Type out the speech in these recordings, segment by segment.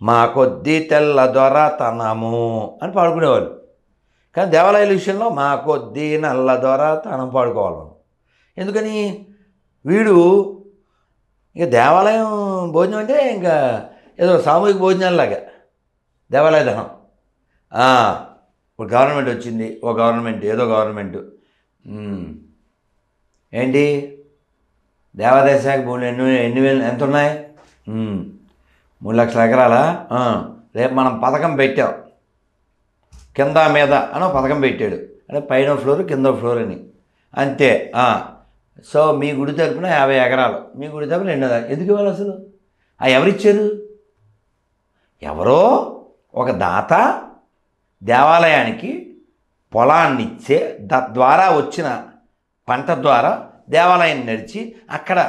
మా కొద్దీ తెల్ల దొరతనము అని పాడుకునేవాళ్ళు. కానీ దేవాలయాల విషయంలో మా కొద్దీ నల్ల దొరతనం పాడుకోవాలి మనం. ఎందుకని వీడు ఇక దేవాలయం భోజనం అంటే ఇంకా ఏదో సామూహిక భోజనాలలాగా దేవాలయ ధనం. ఇప్పుడు గవర్నమెంట్ వచ్చింది, ఓ గవర్నమెంట్ ఏదో గవర్నమెంట్ ఏంటి దేవాదాయ శాఖ భూములు ఎన్ని వేలు ఎంత ఉన్నాయి? 3 లక్షల ఎకరాలా? రేపు మనం పథకం పెట్టాం, కింద మీద అని పథకం పెట్టాడు, అంటే పైన ఫ్లోర్ కింద ఫ్లోర్ అని అంతే. సో మీ గుడి తరపున 50 ఎకరాలు, మీ గుడి తరపున 200. ఎందుకు ఇవ్వాలి అసలు? ఎవరిచ్చారు? ఎవరో ఒక దాత దేవాలయానికి పొలాన్ని ఇచ్చే ద్వారా వచ్చిన పంట ద్వారా దేవాలయం నడిచి అక్కడ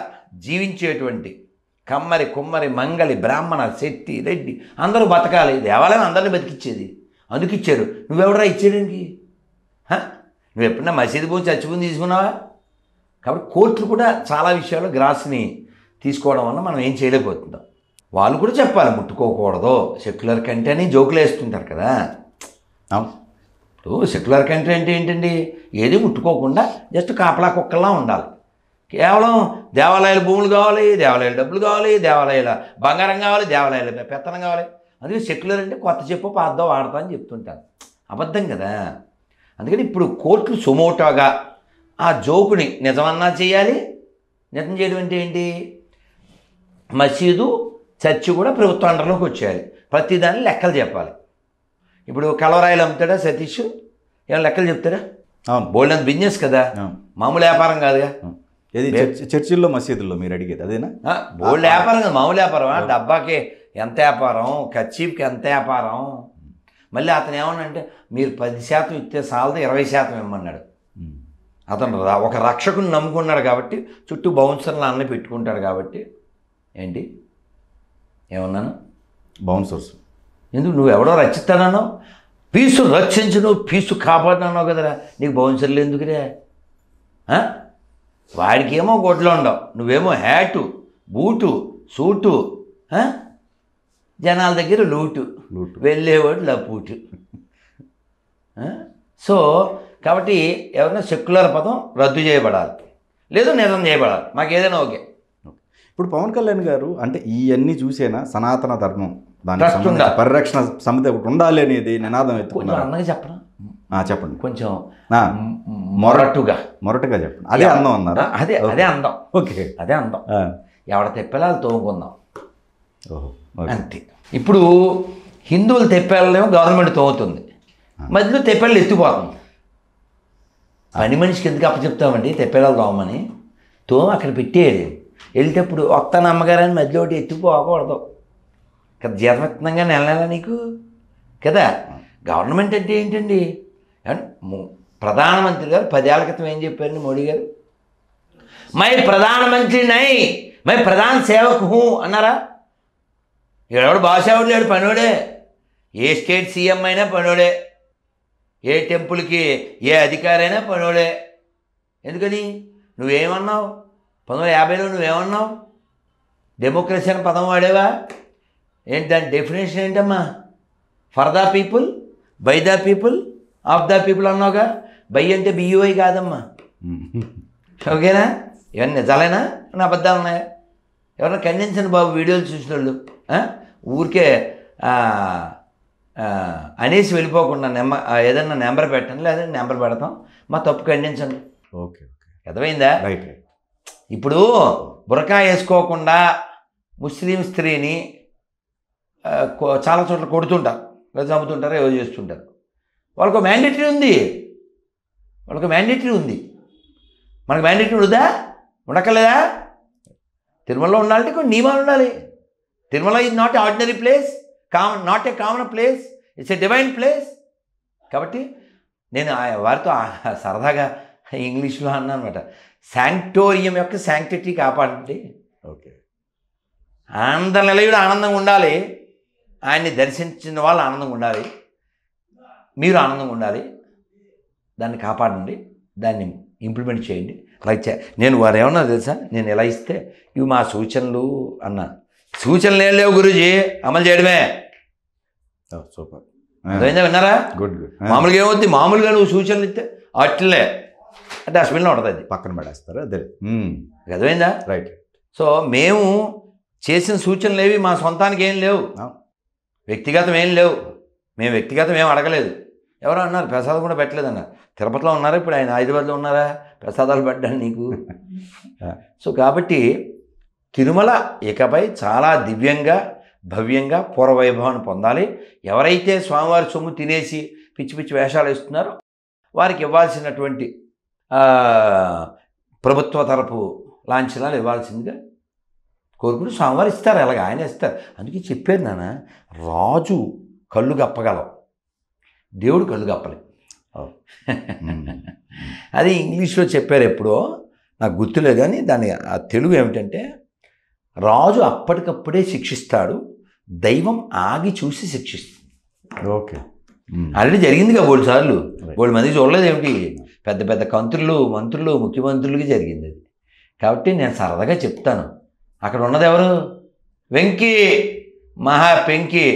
జీవించేటువంటి కమ్మరి కుమ్మరి మంగళి బ్రాహ్మణ శెట్టి రెడ్డి అందరూ బతకాలి, దేవాలయం అందరినీ బతికిచ్చేది. అందుకు ఇచ్చారు. నువ్వెవడరా ఇచ్చేయడానికి? నువ్వు ఎప్పుడన్నా మసీదు భూమి చచ్చిపోయి తీసుకున్నావా? కాబట్టి కోర్టులు కూడా చాలా విషయాల్లో గ్రాస్ని తీసుకోవడం వల్ల మనం ఏం చేయలేకపోతున్నాం. వాళ్ళు కూడా చెప్పాలి ముట్టుకోకూడదు. సెక్యులర్ కంట్రీ అని జోకులు వేస్తుంటారు కదా. ఇప్పుడు సెక్యులర్ కంట్రీ అంటే ఏంటండి? ఏది ముట్టుకోకుండా జస్ట్ కాపలా కుక్కల్లా ఉండాలి. కేవలం దేవాలయాల భూములు కావాలి, దేవాలయాల డబ్బులు కావాలి, దేవాలయాల బంగారం కావాలి, దేవాలయాల పెత్తనం కావాలి. అందుకే సెక్యులర్ అంటే కొత్త చెప్పు పాద్దో వాడతా అని చెప్తుంటాను. అబద్ధం కదా. అందుకని ఇప్పుడు కోర్టులు సుమోటోగా ఆ జోకుని నిజమన్నా చేయాలి. నిజం చేయడం అంటే ఏంటి? మసీదు చర్చి కూడా ప్రభుత్వ అండర్లోకి వచ్చేయాలి. ప్రతిదాన్ని లెక్కలు చెప్పాలి. ఇప్పుడు కలవరాయిలు అమ్ముతాడా సతీష్? ఏమైనా లెక్కలు చెప్తాడా? అవును, బోల్డ్ అంత బిజినెస్ కదా, మామూలు వ్యాపారం కాదుగా. ఏది చర్చిల్లో మసీదుల్లో మీరు అడిగేది అదేనా? బోల్డ్ వ్యాపారం కదా, మామూలు వ్యాపారం. డబ్బాకి ఎంత వ్యాపారం, కచ్చీప్కి ఎంత వ్యాపారం. మళ్ళీ అతను ఏమన్నాడంటే మీరు 10% ఇస్తే సాలదు, 20% ఇమ్మన్నాడు. అతను ఒక రక్షకుని నమ్ముకున్నాడు కాబట్టి చుట్టూ బౌన్సర్లు అన్నీ పెట్టుకుంటాడు కాబట్టి. ఏంటి ఏమన్నాను? బౌన్సర్స్ ఎందుకు? నువ్వు ఎవడో రచిస్తానన్నావు, పీసు రక్షించు, నువ్వు పీసు కాపాడినావు కదరా, నీకు బౌన్సర్లు ఎందుకురే? వాడికేమో గొడ్లు ఉండవు, నువ్వేమో హ్యాటు బూటు సూటు, జనాల దగ్గర లూటు, వెళ్ళేవాడు లపూటు. సో కాబట్టి ఎవరైనా సెక్యులర్ పదం రద్దు చేయబడాలి, లేదు నిజం చేయబడాలి. మాకు ఏదైనా ఓకే. ఇప్పుడు పవన్ కళ్యాణ్ గారు అంటే ఇవన్నీ చూసేనా సనాతన ధర్మం దాని పరిరక్షణ సమితి ఒకటి ఉండాలి అనేది నినాదం ఎత్తుకున్నారు. అన్నగా చెప్పరా? చెప్పండి. కొంచెం మొరటుగా చెప్పండి. అదే అందం అన్నారు. అదే అందం. ఓకే, అదే అందం. ఎవడ తెప్పెలాలు తోముకుందాం అంతే. ఇప్పుడు హిందువులు తెప్పెళ్ళేమో గవర్నమెంట్ తోముతుంది, మధ్యలో తెప్పెళ్ళు ఎత్తిపోతుంది. పని మనిషికి ఎందుకు అప్పచెప్తామండి తెప్పెళ్ళాలు తోమని? అక్కడ పెట్టేది. వెళ్ళేటప్పుడు వస్తాను అమ్మగారని మధ్యలో ఒకటి ఎత్తిపోకూడదు కదా. జీతమిత్తంగా నెల నీకు కదా. గవర్నమెంట్ అంటే ఏంటండి? ప్రధానమంత్రి గారు 10 ఏళ్ల క్రితం ఏం చెప్పారండి మోడీ గారు? మై ప్రధానమంత్రి నై మై ప్రధాన సేవకు హూ అన్నారా? ఎవడు బాసేవాడు లేడు, పనోడే. ఏ స్టేట్ సీఎం అయినా పనోడే, ఏ టెంపుల్కి ఏ అధికారైనా పనోడే. ఎందుకని? నువ్వేమన్నావు 1950లో? నువ్వేమన్నావు? డెమోక్రసీ అని పదం వాడేవా? ఏంటి దాని డెఫినేషన్ ఏంటమ్మా? For the people, by the people, of the people అన్నావుగా. బై అంటే బియ్యూఐ కాదమ్మా. ఓకేనా? ఇవన్నీ నిజాలేనా నా అబద్ధాలు ఉన్నాయా? ఎవరైనా ఖండించండి బాబు వీడియోలు చూసిన వాళ్ళు. ఊరికే అనేసి వెళ్ళిపోకుండా ఏదన్నా నెంబర్ పెట్టండి, లేదంటే నెంబర్ పెడతాం, మా తప్పు ఖండించండి. ఓకే, అర్థమైందా? రైట్. ఇప్పుడు బురకా వేసుకోకుండా ముస్లిం స్త్రీని చాలా చోట్ల కొడుతుంటారు, లేదా చంపుతుంటారు, ఏవో చేస్తుంటారు. వాళ్ళకు మ్యాండేటరీ ఉంది, మనకు మ్యాండేటరీ ఉందా? ఉండక్కర్లేదా? తిరుమలలో ఉండాలంటే కొన్ని నియమాలు ఉండాలి. Tirumala is not a ordinary place, not a common place, it's a divine place. కాబట్టి నేను వారితో సరదాగా ఇంగ్లీష్లో అన్నా అనమాట, శాంక్టోరియం యొక్క శాంక్టిటీ కాపాడండి. ఓకే, ఆనంద నిలయుడు ఆనందంగా ఉండాలి, ఆయన్ని దర్శించిన వాళ్ళు ఆనందంగా ఉండాలి, మీరు ఆనందంగా ఉండాలి. దాన్ని కాపాడండి, దాన్ని ఇంప్లిమెంట్ చేయండి. లైక్ నేను వారు ఏమన్నా తెలుసా, నేను ఎలా ఇస్తే ఇవి మా సూచనలు అన్నా. సూచనలు ఏం లేవు గురూజీ, అమలు చేయడమే. సూపర్. అర్థమైందా? విన్నారా? Good good. మామూలుగా ఏమవుద్ది, మామూలుగా నువ్వు సూచనలు ఇస్తే అట్లే డస్ట్బిన్లో ఉంటుంది, అది పక్కన పడేస్తారు అదే. అర్థమైందా? రైట్. సో మేము చేసిన సూచనలు ఏవి మా సొంతానికి ఏం లేవు, వ్యక్తిగతం ఏం లేవు, మేము వ్యక్తిగతం ఏం అడగలేదు. ఎవరో అన్నారు ప్రసాదం కూడా పెట్టలేదు అన్నారు. తిరుపతిలో ఉన్నారా ఇప్పుడు ఆయన, హైదరాబాద్లో ఉన్నారా ప్రసాదాలు పెట్టాను నీకు? సో కాబట్టి తిరుమల ఇకపై చాలా దివ్యంగా భవ్యంగా పూర్వవైభవాన్ని పొందాలి. ఎవరైతే స్వామివారి సొమ్ము తినేసి పిచ్చి పిచ్చి వేషాలు వేస్తున్నారో వారికి ఇవ్వాల్సినటువంటి ప్రభుత్వ తరపు లాంఛనాలు ఇవ్వాల్సిందిగా కోరుకుని స్వామివారు ఇస్తారు, అలాగే ఆయన ఇస్తారు. అందుకే చెప్పారు నాన్న, రాజు కళ్ళు గప్పగలవు, దేవుడు కళ్ళు గప్పలే. అది ఇంగ్లీష్లో చెప్పారు ఎప్పుడో, నాకు గుర్తులేదు. కానీ దాని ఆ తెలుగు ఏమిటంటే, రాజు అప్పటికప్పుడే శిక్షిస్తాడు, దైవం ఆగి చూసి శిక్షిస్తుంది. ఓకే. ఆల్రెడీ జరిగిందిగా బోల్డ్ సార్లు, బోల్డ్ మందికి చూడలేదు ఏమిటి, పెద్ద పెద్ద మంత్రులు ముఖ్యమంత్రులకి జరిగింది అది. కాబట్టి నేను సరదాగా చెప్తాను, అక్కడ ఉన్నది ఎవరు? వెంకీ, మహా పెంకి,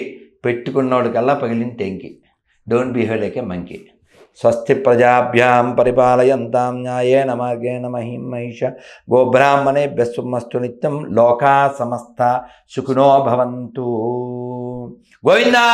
పెట్టుకున్నోడు కల్లా పగిలిన టెంకి. Don't behave like a monkey. స్వస్తి ప్రజాభ్యాం పరిపాలయంతాం న్యాయేన మార్గేణ మహిం మహిష గోబ్రాహ్మణేభ్యः శుభమస్తు నిత్యం. లోకా సమస్త సుఖినో భవంతు. గోవిందా.